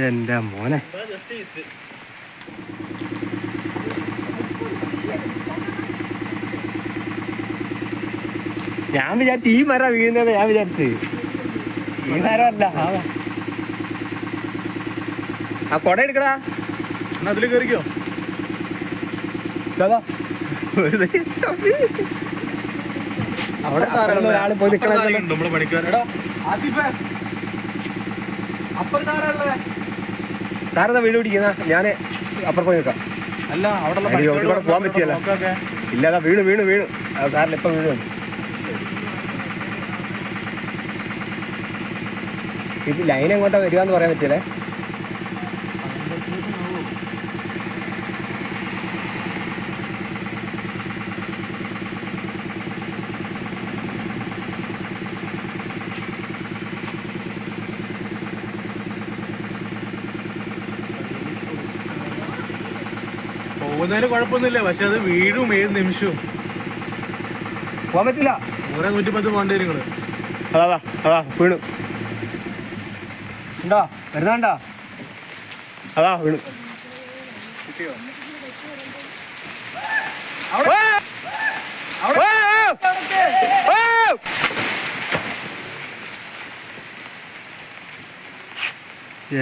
എന്റെ മോനെ ഞാൻ വിചാരിച്ചു ഈ മരം വീഴുന്നത് ഞാൻ വിചാരിച്ചു ഈ മരമല്ല ആ കൊട എടുക്കടാ അതിൽ കയറിക്കോ അവിടെ ഒരാള് പോയി നിൽക്കണം നമ്മള് പണിക്കാരടാ സാറെന്താ വീട് പിടിക്കുന്ന ഞാന് അപ്പുറം പോയി നിൽക്കാം അല്ല അവിടെ പോകാൻ പറ്റിയല്ല ഇല്ലാതാ വീണ് സാറിന് എപ്പം വീണ് ഇത് ലൈൻ എങ്ങോട്ടാ വരിക എന്ന് പറയാൻ പറ്റിയല്ലേ പോകുന്നതിന് കുഴപ്പമൊന്നുമില്ല, പക്ഷെ അത് വീഴും ഏത് നിമിഷവും. പോകാൻ പറ്റില്ല. 110 പോകേണ്ടി വരും നിങ്ങള്. അതാ വീണു. ഉണ്ടോ വരുന്നുണ്ടോ? അതാ വീണു.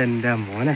എന്റെ മോനെ